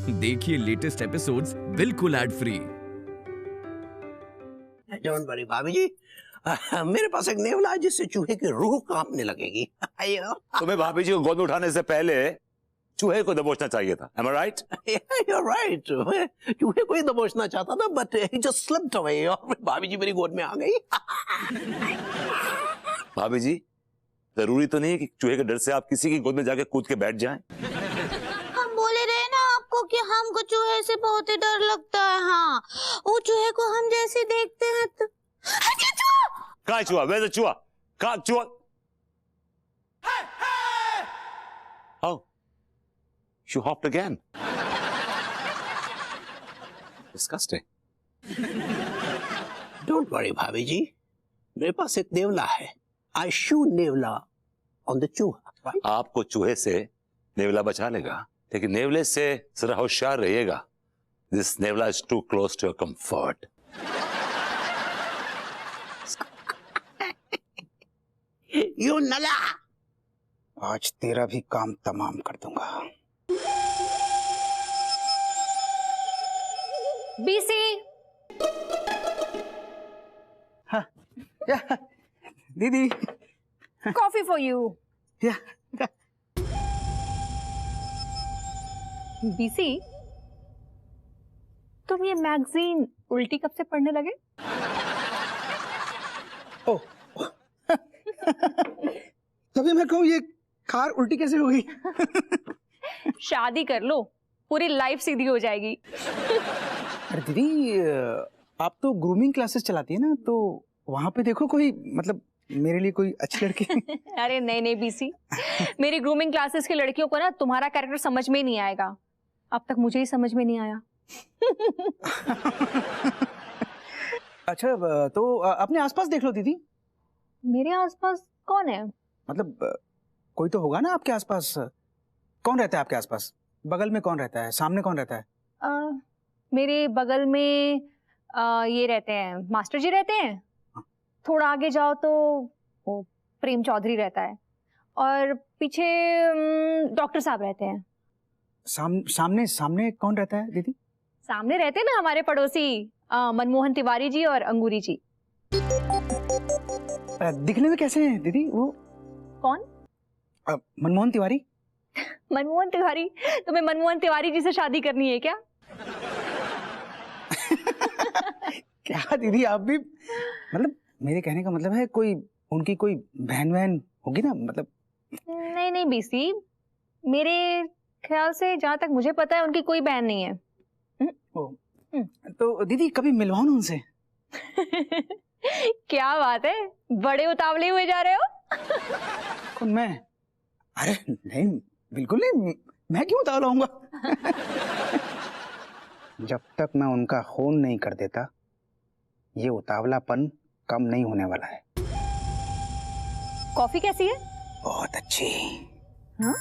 देखिए latest episodes बिल्कुल ad free. Don't worry भाभी जी, मेरे पास एक नेवला है जिससे चूहे की रूह कांपने लगेगी। तुम्हें भाभी जी को गोद में उठाने से पहले चूहे को दबोचना चाहिए था। Am I right? You're right. मैं चूहे को ही दबोचना चाहता था, but he just slipped away और भाभी जी मेरी गोद में आ गई। भाभी जी, जरूरी तो नहीं है कि चूहे के डर से आप किसी की गोद में जाके कूद के बैठ जाएं। हम बोले रहे ना आपको कि हमको चूहे से बहुत ही डर लगता है। हाँ, वो चूहे को हम जैसे देखते हैं तो कहाँ है चूहा? Where's the चूहा? कहाँ चूहा? Oh, you hopped again. Disgusting. Don't worry भाभी जी, मेरे पास एक नेवला है। I shoot नेवला on the चूहा। आपको चूहे से नेवला बचा लेगा, लेकिन नेवले से जरा होशियार रहिएगा। This नेवला is too close to your comfort. You नला। आज तेरा भी काम तमाम कर दूंगा। बीसी, हाँ, या, दीदी, कॉफी फॉर यू। या, बीसी, तुम ये मैगजीन उल्टी कब से पढ़ने लगे? ओ, तभी मैं कहूँ ये कार उल्टी कैसे हो गई? शादी कर लो, पूरी लाइफ सीधी हो जाएगी। अरे दीदी, आप तो ग्रूमिंग क्लासेस चलाती है ना, तो वहां पे देखो कोई, मतलब मेरे लिए कोई अच्छी लड़की। अरे नहीं नहीं बीसी, मेरी ग्रूमिंग क्लासेस की लड़कियों को ना तुम्हारा कैरेक्टर समझ में ही नहीं आएगा। अब तक मुझे ही समझ में नहीं आया। अच्छा, तो अपने आसपास देख लो दीदी। मेरे आसपास कौन है? मतलब कोई तो होगा ना आपके आसपास। कौन रहता है आपके आसपास? बगल में कौन रहता है? सामने कौन रहता है? मेरे बगल में ये रहते हैं, मास्टर जी रहते हैं। थोड़ा आगे जाओ तो वो प्रेम चौधरी रहता है, और पीछे डॉक्टर साहब रहते हैं। सामने सामने कौन रहता है दीदी? सामने रहते हैं ना हमारे पड़ोसी मनमोहन तिवारी जी और अंगूरी जी। दिखने में कैसे हैं दीदी वो? कौन? मनमोहन तिवारी। मनमोहन तिवारी? तुम्हें मनमोहन तिवारी जी से शादी करनी है क्या? क्या दीदी, आप भी, मतलब मेरे कहने का मतलब है कोई उनकी कोई बहन होगी ना, मतलब। नहीं नहीं बीसी, मेरे ख्याल से जहाँ तक मुझे पता है उनकी कोई बहन नहीं है। तो दीदी कभी मिलवाओ ना उनसे। क्या बात है, बड़े उतावले हुए जा रहे हो। कौन, मैं? अरे नहीं, बिल्कुल नहीं, मैं क्यों उतावला होऊंगा? जब तक मैं उनका खून नहीं कर देता, ये उतावलापन कम नहीं होने वाला है। कॉफी कैसी है? बहुत अच्छी। हाँ?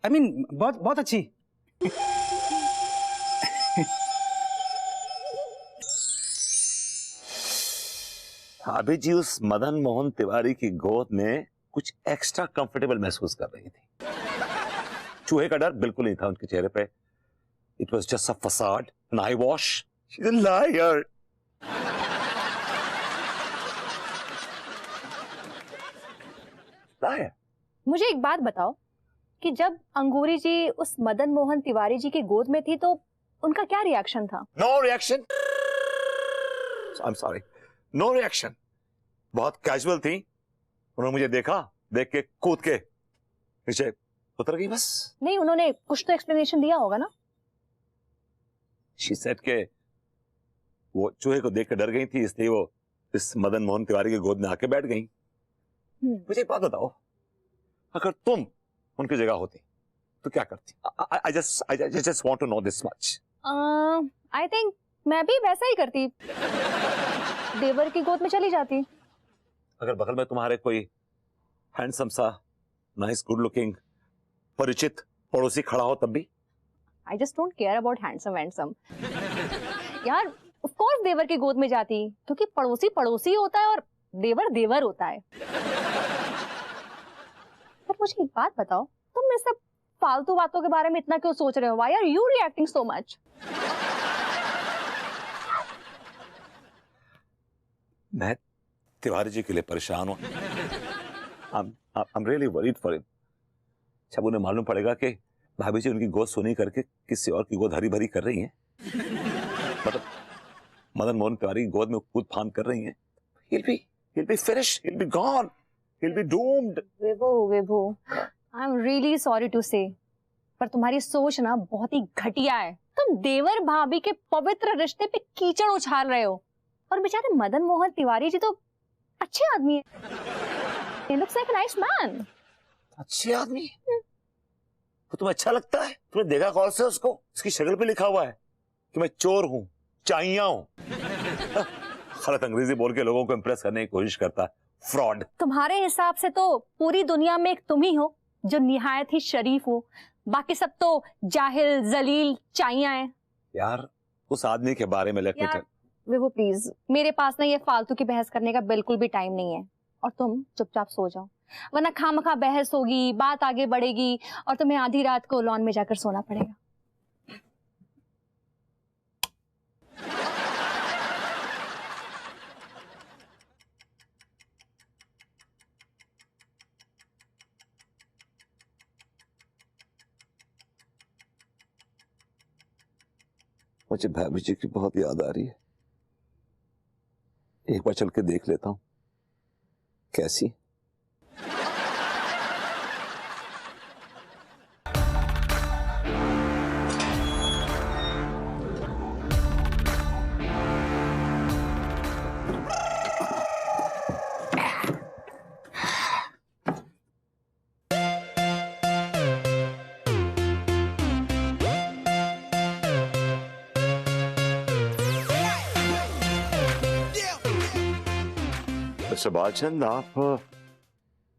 I mean, बहुत अच्छी। भाभी जी उस मदन मोहन तिवारी की गोद में कुछ एक्स्ट्रा कंफर्टेबल महसूस कर रही थी। चूहे का डर बिल्कुल नहीं था उनके चेहरे पे। It was just a facade, an eyewash. She's a liar. Liar. मुझे एक बात बताओ कि जब अंगूरी जी उस मदन मोहन तिवारी जी की गोद में थी तो उनका क्या रिएक्शन था? No reaction. I'm sorry. No reaction. बहुत कैजुअल थी। उन्होंने मुझे देखा, देख के कूद के नीचे उतर गई बस। नहीं, उन्होंने कुछ तो एक्सप्लेनेशन दिया होगा ना। She said के वो चूहे को देख के डर गई थी, इसलिए वो इस मदन मोहन तिवारी की गोद में आके बैठ गई। मुझे एक बात बताओ, अगर तुम उनकी जगह होती तो क्या करती? I just want to know this much. I think मैं भी वैसा ही करती, देवर की गोद में चली जाती। अगर बगल में तुम्हारे कोई हैंडसम सा, नाइस, गुड लुकिंग, परिचित पड़ोसी खड़ा हो तब भी? I just don't care about handsome. यार, of course देवर की गोद में जाती, क्योंकि पड़ोसी पड़ोसी होता है और देवर देवर होता है। पर मुझे एक बात बताओ, तुम इस सब फालतू बातों के बारे में इतना क्यों सोच रहे हो? Why are you reacting so much? मैं तिवारी जी के लिए परेशान हूँ। I'm really worried for him। जब उन्हें मालूम पड़ेगा कि भाभी जी उनकी गोद सोनी करके किसी और की गोद हरी भरी कर रही हैं, मतलब मदन मोहन तिवारी की गोद में कूद फांद कर रही हैं, he'll be finished, he'll be gone, he'll be doomed। Vibhu, I'm really sorry to say, पर तुम्हारी सोच ना बहुत ही घटिया है। तुम देवर भाभी के पवित्र रिश्ते पे कीचड़ उछाल रहे हो, और बेचारे मदन मोहन तिवारी जी तो अच्छे आदमी है। He looks like a nice man। अच्छे आदमी? तो तुम्हें अच्छा लगता है? तुमने देखा कौन से उसको? उसकी शक्ल पे लिखा हुआ है कि मैं चोर हूँ, चाहिया हूँ। गलत अंग्रेजी बोल के लोगों को इम्प्रेस करने की कोशिश करता है, फ्रॉड। तुम्हारे हिसाब से तो पूरी दुनिया में एक तुम ही हो जो निहायत ही शरीफ हो, बाकी सब तो जाहिल जलील चाहिया है। यार उस आदमी के बारे में let me tell. Vibhu please, मेरे पास ना ये फालतू की बहस करने का बिल्कुल भी टाइम नहीं है, और तुम चुपचाप सो जाओ, वरना खामखा बहस होगी, बात आगे बढ़ेगी और तुम्हें आधी रात को लॉन में जाकर सोना पड़ेगा। मुझे भाभी जी की बहुत याद आ रही है। एक बार चल के देख लेता हूँ कैसी। अच्छा बालचंद, आप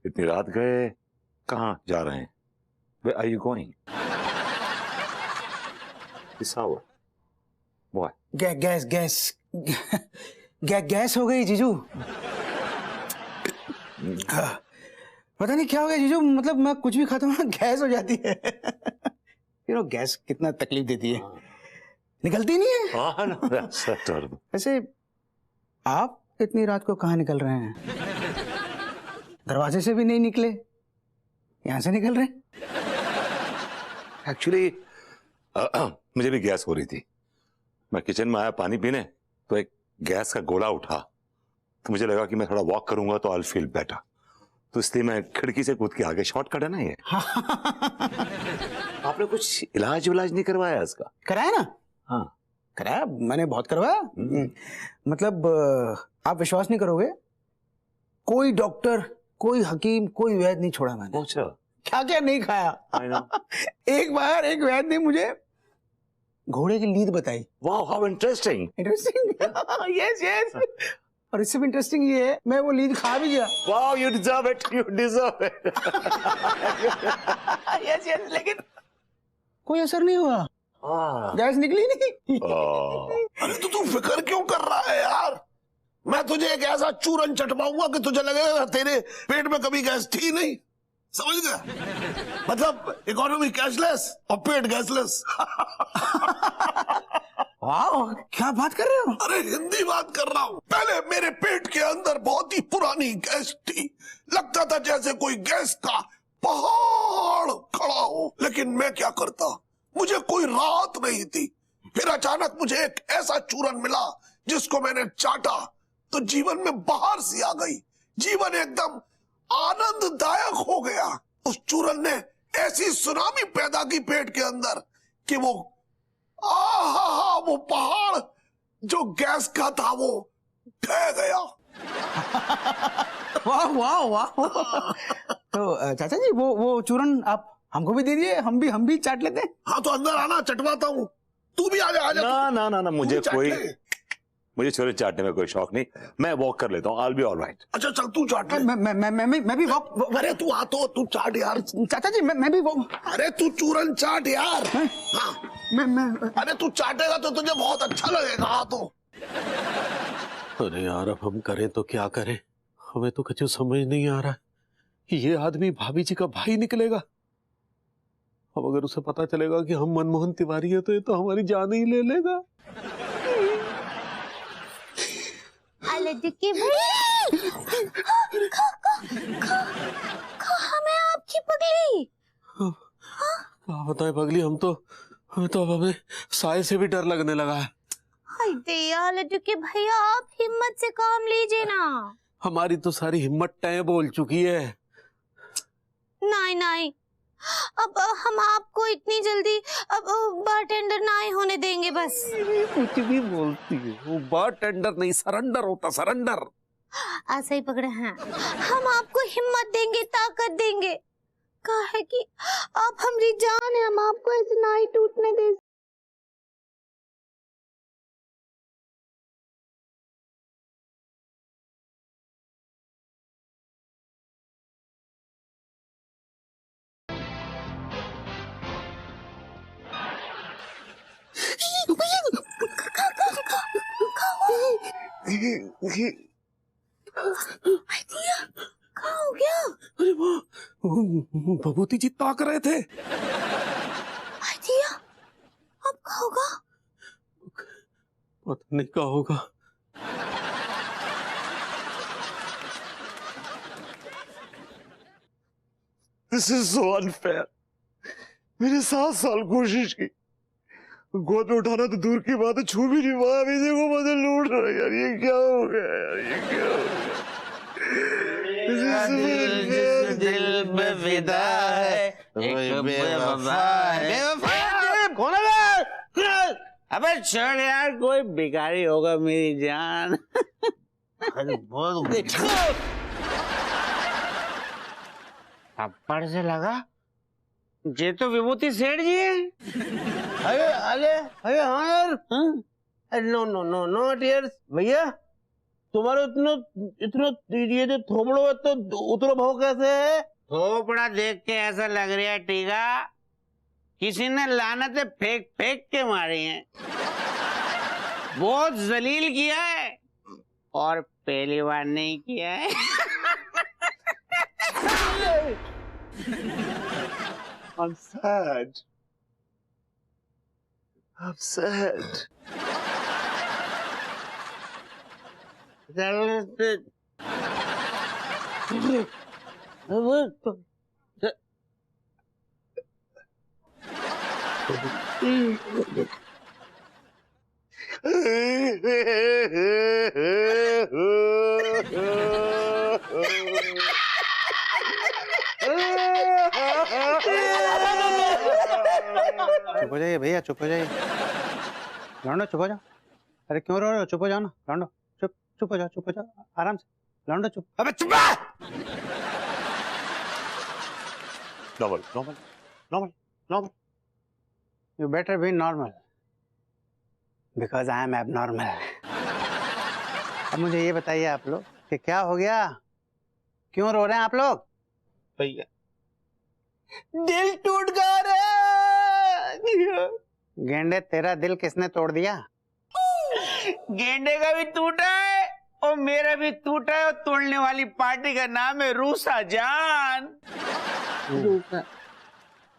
इतनी रात गए, कहाँ जा रहे हैं? Where are you going? This hour? What? Gas हो गई जीजू। पता नहीं क्या हो गया जीजू, मतलब मैं कुछ भी खाता हूँ ना गैस हो जाती है। गैस कितना तकलीफ देती है, निकलती नहीं है। वैसे आप इतनी रात को कहाँ निकल रहे हैं? दरवाजे से भी नहीं निकले, यहाँ से निकल रहे हैं? एक्चुअली मुझे भी गैस हो रही थी। मैं किचन में आया पानी पीने, तो एक गैस का गोला उठा, तो मुझे लगा कि मैं थोड़ा वॉक करूंगा तो आई फील बेटर, तो इसलिए मैं खिड़की से कूद के आगे। शॉर्टकट है ना ये। आपने कुछ इलाज विलाज नहीं करवाया इसका? कराया ना। हाँ कराया, मैंने बहुत करवाया। मतलब आप विश्वास नहीं करोगे, कोई डॉक्टर, कोई हकीम, कोई वैद्य नहीं छोड़ा मैंने। अच्छा, क्या क्या नहीं खाया। एक बार एक वैद्य ने मुझे घोड़े की लीद बताई। वाह, हाउ इंटरेस्टिंग। Yes yes. और इससे भी इंटरेस्टिंग ये है, मैं वो लीद खा भी गया। वाह, you deserve it, you deserve it. Yes yes, लेकिन कोई असर नहीं हुआ, गैस निकली नहीं। अरे तो तू फिक्र क्यों कर रहा है यार? मैं तुझे एक ऐसा चूरन चटवाऊंगा कि तुझे लगेगा तेरे पेट में कभी गैस थी नहीं। समझ गया? मतलब इकोनॉमी कैशलेस और पेट गैसलेस। वाह, क्या बात कर रहे हो? अरे हिंदी बात कर रहा हूँ। पहले मेरे पेट के अंदर बहुत ही पुरानी गैस थी, लगता था जैसे कोई गैस का पहाड़ खड़ा हो, लेकिन मैं क्या करता, मुझे कोई राहत नहीं थी। फिर अचानक मुझे एक ऐसा चूरन मिला जिसको मैंने चाटा तो जीवन में बहार सी आ गई, जीवन एकदम आनंददायक हो गया। उस चूरन ने ऐसी सुनामी पैदा की पेट के अंदर कि वो वो पहाड़ जो गैस का था वो ढह गया। वाह वाह वाह। तो चाचा जी, वो चूरन आप हमको भी दे दिए, हम भी चाट लेते हैं। हाँ तो अंदर आना, चटवाता हूँ। तू भी आ जा। ना, मुझे छोरे चाटने में कोई शौक नहीं, मैं वॉक कर लेता हूँ। I'll be all right। अच्छा चल तू चाट ले। मैं भी वॉक। अरे तू आ तो, तू चाट यार। चाचा जी मैं भी वॉक। अरे तू चूरन चाट यार। हाँ मैं अरे तू चाटेगा तो तुझे बहुत अच्छा लगेगा। हाँ तो अरे यार, अब हम करें तो क्या करें? हमें तो कुछ समझ नहीं आ रहा। ये आदमी भाभी जी का भाई निकलेगा अब अगर उसे पता चलेगा कि हम मनमोहन तिवारी है तो ये तो हमारी जान ही ले लेगा। लड्डू हमें आपकी पगली। क्या बताए पगली, हमें तो अब हमें साय से भी डर लगने लगा है। हाय दया लड्डू के भैया, आप हिम्मत से काम लीजिए ना। हमारी तो सारी हिम्मत टैं बोल चुकी है। नहीं नहीं, अब हम आपको इतनी जल्दी अब बारटेंडर नहीं होने देंगे। बस कुछ भी बोलती है, वो बारटेंडर नहीं सरेंडर होता, सरेंडर। ऐसा ही पकड़े हैं। हम आपको हिम्मत देंगे, ताकत देंगे। कहा है कि आप हमारी जान है, हम आपको ऐसे नहीं टूटने दे। क्या हो गया? अरे वो भभूति जी ताक रहे थे। अब क्या होगा? पता नहीं क्या होगा। This is so unfair. मैंने 7 साल कोशिश की, गोद में उठाना तो दूर की बात है, छू भी नहीं पाया। अभी देखो मुझे लूट रहा है यार, ये क्या हो गया यार, ये क्या हो गया? दिल में विदा है, एक बेवफा है। बेवफा कौन है? अबे छोड़ यार, कोई भिखारी होगा मेरी जान। अरे बहुत थप्पड़ से लगा, ये तो विभूति सेठ जी है। अरे अरे अरे हाँ यार, no no no no dears भैया, तुम्हारे इतना ये जो थोपड़ो है तो उतरो भाव कैसे है? थोपड़ा देख के ऐसा लग रहा है टीका किसी ने लानतें फेंक फेंक के मारी हैं। बहुत जलील किया है और पहली बार नहीं किया है। I'm sad. I'm sad. चुप हो जाइए भैया, चुप हो जाइए। लौंडो चुप हो जाओ। अरे क्यों रो रहे हो? चुप हो जाओ ना लौंडो। चुप चुप हो जाओ, चुप हो जाओ आराम से। लौंडो चुप। अबे चुप! Normal, normal, normal, normal. You better be normal because I am abnormal. अब मुझे ये बताइए आप लोग कि क्या हो गया, क्यों रो रहे हैं आप लोग? भैया दिल टूट गया। गेंडे तेरा दिल किसने तोड़ दिया? गेंडे का भी टूटा है और मेरा भी टूटा है, और तोड़ने वाली पार्टी का नाम है रूसा जान।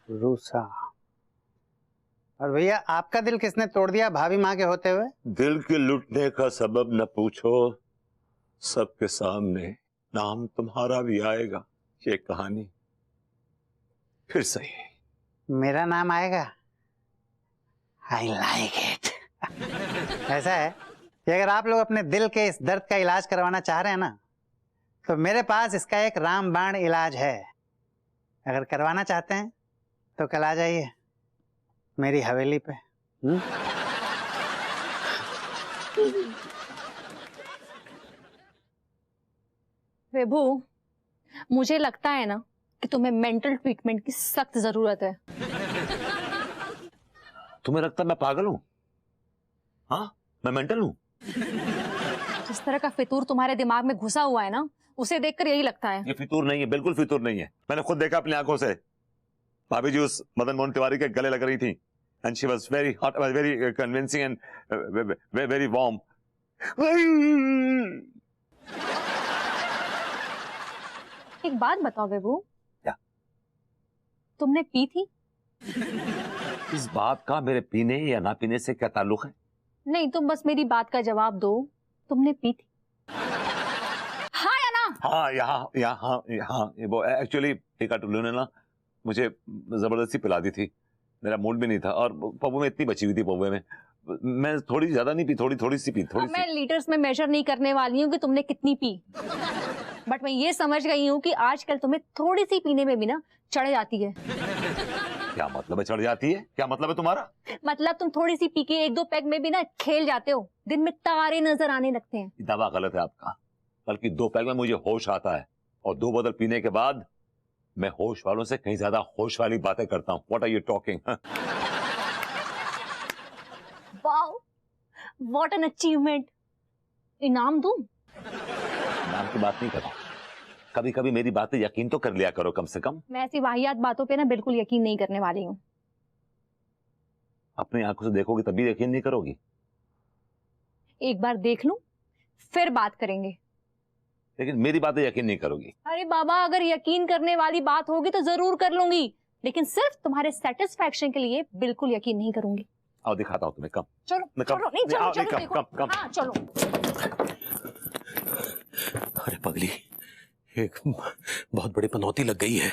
रूसा। और भैया आपका दिल किसने तोड़ दिया भाभी माँ के होते हुए? दिल के लुटने का सबब न पूछो, सबके सामने नाम तुम्हारा भी आएगा। ये कहानी फिर सही। मेरा नाम आएगा? I like it. ऐसा है कि अगर आप लोग अपने दिल के इस दर्द का इलाज करवाना चाह रहे हैं ना, तो मेरे पास इसका एक रामबाण इलाज है। अगर करवाना चाहते हैं तो कल आ जाइए मेरी हवेली पे। विभू, मुझे लगता है ना कि तुम्हें मेंटल ट्रीटमेंट की सख्त जरूरत है। तुम्हें लगता है मैं पागल हूं? हाँ, मैं मेंटल हूं? जिस तरह का फितूर तुम्हारे दिमाग में घुसा हुआ है ना, उसे देखकर यही लगता है। ये फितूर नहीं है, बिल्कुल फितूर नहीं है। मैंने खुद देखा अपनी आंखों से। भाभी जी उस मदन मोहन तिवारी के गले लग रही थी, and she was very hot, very convincing and very warm. एक बात बताओ विभू, क्या? तुमने पी थी? इस बात का मेरे पीने या ना पीने से क्या ताल्लुक है? नहीं, तुम बस मेरी बात का जवाब दो, तुमने पी थी? हाँ या ना? हाँ, यहाँ वो एक्चुअली टीका टुल्लू ने ना मुझे जबरदस्ती पिला दी थी। मेरा मूड भी नहीं था और पौवे में इतनी बची हुई थी, पौवे में मैं थोड़ी ज्यादा नहीं पी, थोड़ी सी पी, थोड़ी सी। मैं लीटर्स में मेजर नहीं करने वाली हूँ कि तुमने कितनी पी, बट मैं ये समझ गई हूँ कि आजकल तुम्हें थोड़ी सी पीने में भी ना चढ़ जाती है। क्या मतलब है चढ़ जाती है? क्या मतलब है तुम्हारा? मतलब तुम थोड़ी सी पी के 1-2 पैग में भी ना खेल जाते हो, दिन में तारे नजर आने लगते हैं। दावा गलत है आपका, बल्कि 2 पैग में मुझे होश आता है और 2 बोतल पीने के बाद मैं होश वालों से कहीं ज्यादा होश वाली बातें करता हूँ। What are you talking? Wow, what an achievement. इनाम दूं? नाम की बात नहीं कर रहा, कभी कभी मेरी बातें यकीन तो कर लिया करो कम से कम। मैं ऐसी वाहियात बातों पे ना बिल्कुल यकीन नहीं करने वाली हूँ। अपनी आंखों से देखोगी तभी यकीन नहीं करोगी। एक बार देख लूं फिर बात करेंगे। लेकिन मेरी बातें यकीन नहीं करोगी। अरे बाबा, अगर यकीन करने वाली बात होगी तो जरूर कर लूंगी, लेकिन सिर्फ तुम्हारे सेटिस्फैक्शन के लिए बिल्कुल यकीन नहीं करूंगी। आओ दिखाता हूँ तुम्हें। कम चलो कम, चलो, नहीं चलो आओ, चलो, कम, देखो। कम, कम। हाँ चलो। अरे पगली, एक बहुत बड़ी पनौती लग गई है।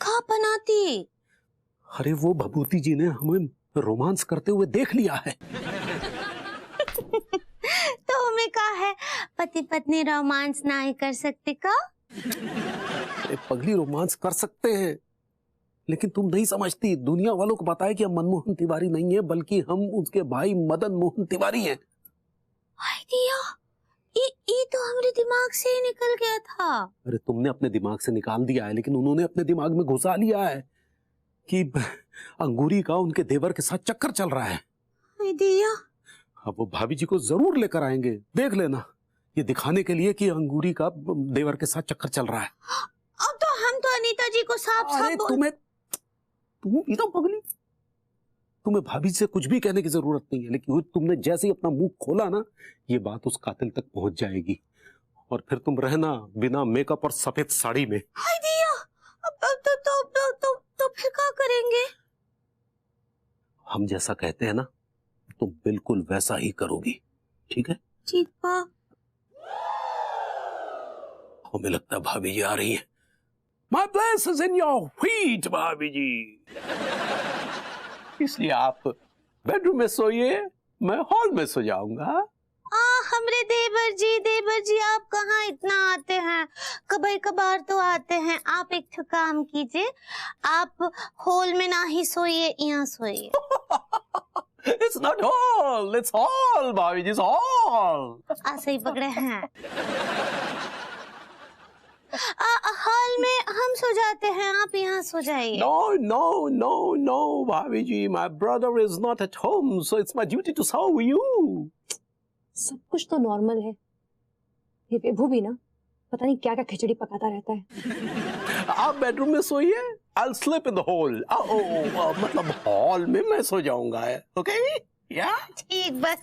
कहाँ बनाती? अरे वो भभूति जी ने हमें रोमांस करते हुए देख लिया है। तो हमें कहा है पति पत्नी रोमांस ना ही कर सकते का? अरे पगली, रोमांस कर सकते हैं, लेकिन तुम नहीं समझती। दुनिया वालों को पता है कि हम मनमोहन तिवारी नहीं है, बल्कि हम उसके भाई मदन मोहन तिवारी हैं। आइडिया, ये तो हमारे दिमाग से ही निकल गया था। अरे तुमने अपने दिमाग से निकाल दिया है, लेकिन उन्होंने अपने दिमाग में घुसा लिया है कि अंगूरी का उनके देवर के साथ चक्कर चल रहा है। आइडिया, अब वो भाभी जी को जरूर लेकर आएंगे, देख लेना, ये दिखाने के लिए कि अंगूरी का देवर के साथ चक्कर चल रहा है। अब तो हम तो अनीता जी को साफ अरे साफ तुम एकदम पगली, तुम्हें भाभी से कुछ भी कहने की जरूरत नहीं है, लेकिन तुमने जैसे ही अपना मुंह खोला ना, ये बात उस कातिल तक पहुंच जाएगी और फिर तुम रहना बिना मेकअप और सफेद साड़ी में। आइडिया, तो फिर क्या करेंगे? हम जैसा कहते हैं ना, तुम बिल्कुल वैसा ही करोगी, ठीक है? ठीक बा। हमें लगता है भाभी जी आ रही है। My place is in your feet, भाभी जी। इसलिए आप बेडरूम में सोइए, मैं हॉल में सो जाऊंगा। हमरे देवर जी आप कहाँ इतना आते हैं? कभी कभार तो आते हैं। आप एक तो काम कीजिए, आप हॉल में ना ही सोइए, यहाँ सोइए। It's not hall, it's hall, भाभी जी, it's hall। ऐसे ही पकड़े हैं। हॉल में हम सो जाते हैं, आप यहाँ सो जाइए। No, भाभी जी, my brother is not at home, so it's my duty to serve you। सब कुछ तो नॉर्मल है, ये विभू भी ना पता नहीं क्या क्या खिचड़ी पकाता रहता है। आप बेडरूम में सोइए, I'll sleep in the hall। मतलब हॉल में मैं सो जाऊंगा, ओके? या ठीक बा।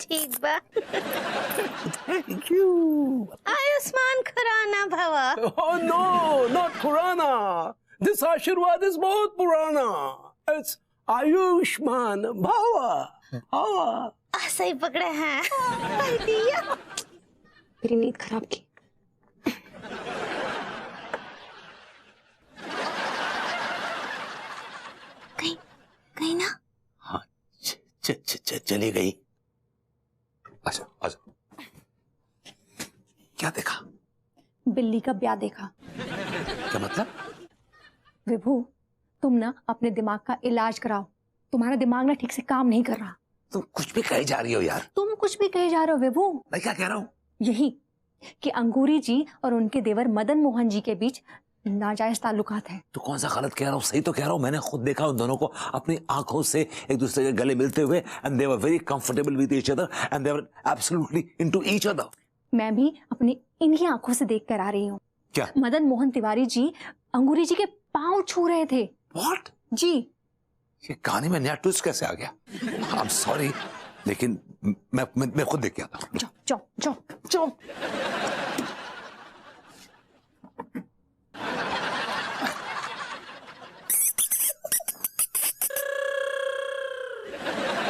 Thank you. आयुष्मान खुराना भवा। Oh no, not Khurana. This आशीर्वाद is बहुत पुराना। It's आयुष्मान भवा। ऐसे ही पकड़े हैं। आइडिया। मेरी नींद खराब की। कहीं ना? हाँ, चली गई। अच्छा क्या देखा? बिल्ली का ब्याह देखा। क्या मतलब? विभू, तुम ना अपने दिमाग का इलाज कराओ, तुम्हारा दिमाग ना ठीक से काम नहीं कर रहा। तुम कुछ भी कही जा रही हो यार। तुम कुछ भी कहे जा रहे हो विभू। मैं क्या कह रहा हूँ? यही कि अंगूरी जी और उनके देवर मदन मोहन जी के बीच नाजायज ताल्लुकात हैं। तो कौन सा गलत कह रहा हूँ? सही तो कह रहा हूँ। मैंने खुद देखा उन दोनों को अपनी आंखों से एक दूसरे के गले मिलते हुए, and they were very comfortable with each other and they were absolutely into each other. मैं भी अपनी इन्हीं आंखों से देख कर आ रही हूँ। क्या? मदन मोहन तिवारी जी अंगूरी जी के पांव छू रहे थे। व्हाट? जी। ये कहानी में नया ट्विस्ट कैसे आ गया? आई एम सॉरी, लेकिन मैं खुद देख के आता हूँ। जाओ। ना।